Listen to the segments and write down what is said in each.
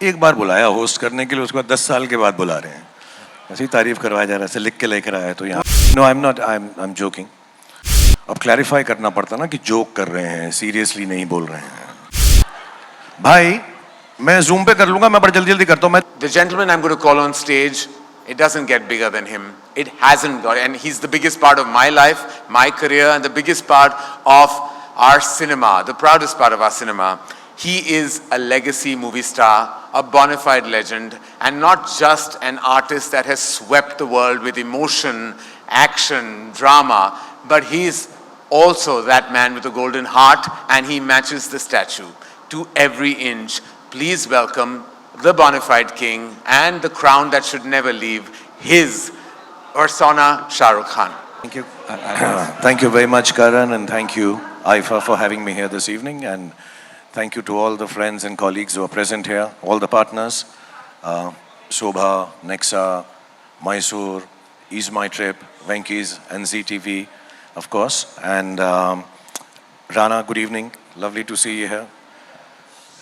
एक बार बुलाया होस्ट करने के लिए, उसके बाद 10 साल के बाद बुला रहे हैं। ऐसी तारीफ करवाया जा रहा है, ऐसे लिख के लेकर आया तो यहाँ। No I am not, I am joking. अब क्लैरिफाई करना पड़ता ना कि जोक कर रहे हैं, सीरियसली नहीं बोल रहे हैं। भाई मैं जूम पे कर लूंगा, मैं बड़ा जल्दी जल्दी करता हूँ। मैं The gentleman I'm going to call on stage, it doesn't get bigger than him. It hasn't got, and he's the biggest part of my life, my career, and the biggest part of our cinema, the proudest part of our cinema. He is a legacy movie star, a bona fide legend, and not just an artist that has swept the world with emotion, action, drama, but he's also that man with a golden heart, and he matches the statue to every inch. Please welcome the bona fide king and the crown that should never leave, his persona, Shah Rukh Khan. Thank you. Thank you very much, Karan, and thank you, Aifa, for having me here this evening. And thank you to all the friends and colleagues who are present here, all the partners, Shobha, Nexa, Mysore, Ease My Trip, Venky's, NZTV, of course. And Rana, good evening. Lovely to see you here.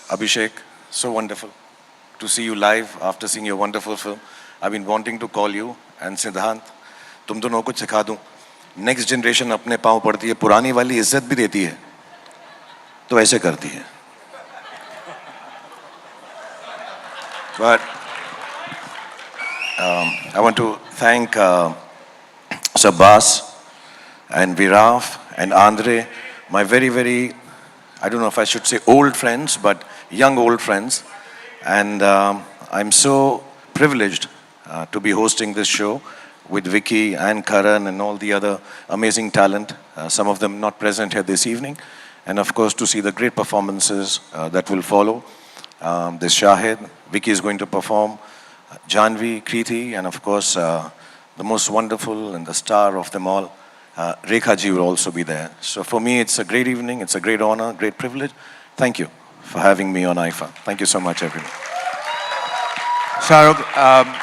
Abhishek, so wonderful to see you live after seeing your wonderful film. I've been wanting to call you. And Siddhant, तुम दोनों को सिखा दूं, next generation अपने पाँव पड़ती है, पुरानी वाली इज्जत भी देती है, तो ऐसे करती है. But I want to thank Sabbas and Viraf and Andre, my very, I don't know if I should say old friends, but young old friends. And I'm so privileged to be hosting this show with Vicky and Karan and all the other amazing talent, some of them not present here this evening. And of course to see the great performances that will follow. This Shahid, Vicky is going to perform, Janvi, Kriti, and of course the most wonderful and the star of them all, Rekha ji will also be there. So for me it's a great evening, it's a great honor, great privilege. Thank you for having me on IFA. Thank you so much, everyone. Shah Rukh,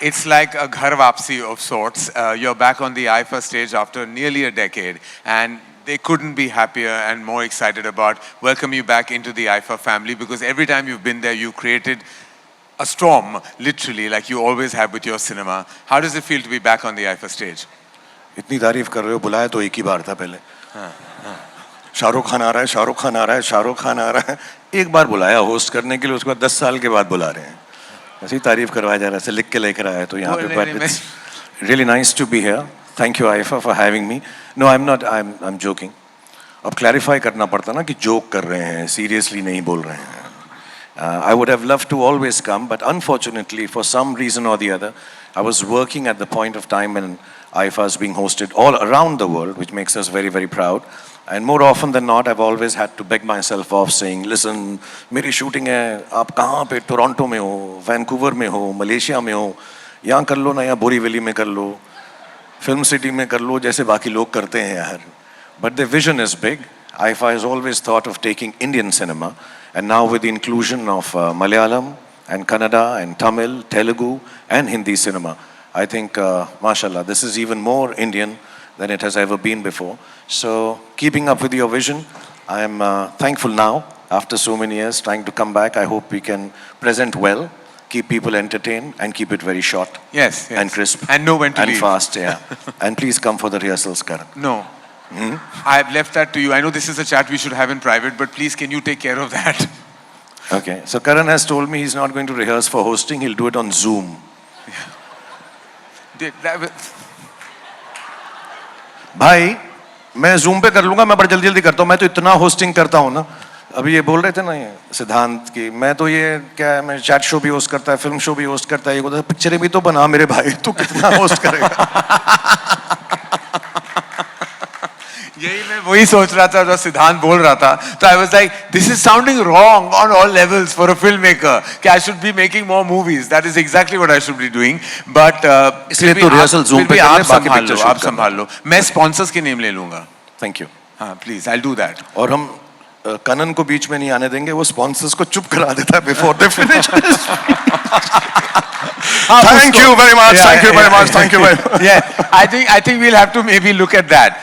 it's like a ghar wapsi of sorts. You're back on the IFA stage after nearly a decade, and they couldn't be happier and more excited about welcoming you back into the IFA family, because every time you've been there, you created a storm, literally, like you always have with your cinema. How does it feel to be back on the IFA stage? इतनी तारीफ कर रहे हो, बुलाया तो एक ही बार था पहले. शाहरुख खान आ रहा है, शाहरुख खान आ रहा है, शाहरुख खान आ रहा है. एक बार बुलाया होस्ट करने के लिए, उसके बाद 10 साल के बाद बुला रहे हैं. ऐसी तारीफ करवाया जा रहा है, ऐसे लिख के लेकर आया तो यहाँ पे. But it's really nice to be here. Thank you, Aifa, for having me. No, I'm not. I'm joking. अब क्लैरिफाई करना पड़ता ना कि जोक कर रहे हैं, सीरियसली नहीं बोल रहे हैं. I would have loved to always come, but unfortunately, for some reason or the other, I was working at the point of time when IFA is being hosted all around the world, which makes us very proud. And more often than not, I've always had to beg myself off, saying, "Listen, मेरी shooting है, आप कहाँ पे? Toronto में हो, Vancouver में हो, Malaysia में हो, यहाँ कर लो ना, या बोरीवली में कर लो, फिल्म सिटी में कर लो, जैसे बाकी लोग करते हैं यार." But the vision is big. IFA has always thought of taking Indian cinema, and now with the inclusion of Malayalam and Kannada and Tamil, Telugu and Hindi cinema, I think, mashallah, this is even more Indian than it has ever been before. So, keeping up with your vision, I am thankful now, after so many years, trying to come back. I hope we can present well, keep people entertained, and keep it very short. Yes. And crisp. And know when to and leave. fast, yeah. And please come for the rehearsals, Karan. No. I've left that to you. I know this is a chat we should have in private, but please, can you take care of that? Okay. So Karan has told me he's not going to rehearse for hosting. He'll do it on Zoom. भाई मैं Zoom पे कर लूंगा, मैं बड़ा जल्दी करता हूँ. मैं तो इतना होस्टिंग करता हूँ ना. अभी ये बोल रहे थे ना ये सिद्धांत की, मैं तो ये क्या है, मैं चैट शो भी होस्ट करता है, फिल्म शो भी होस्ट करता है, ये पिक्चरें भी तो बना मेरे भाई, तू कितना होस्ट करेगा. यही मैं वही सोच रहा था जब सिद्धांत बोल रहा था, तो I was like, this is sounding wrong on all levels for a filmmaker. कि I should be making more movies. That is exactly what I should be doing. But इसलिए तो रिहर्सल Zoom पे कर ले, बाकी पिक्चर आप संभाल लो. मैं स्पॉन्सर्स के नेम ले लूंगा. Thank you. हाँ, please, I'll do that. और हम कनन को बीच में नहीं आने देंगे, वो स्पॉन्सर्स को चुप करा देता है before they finish this. Thank you very much. Thank you very much. Thank you very much. Yeah, I think we'll have to maybe look at that.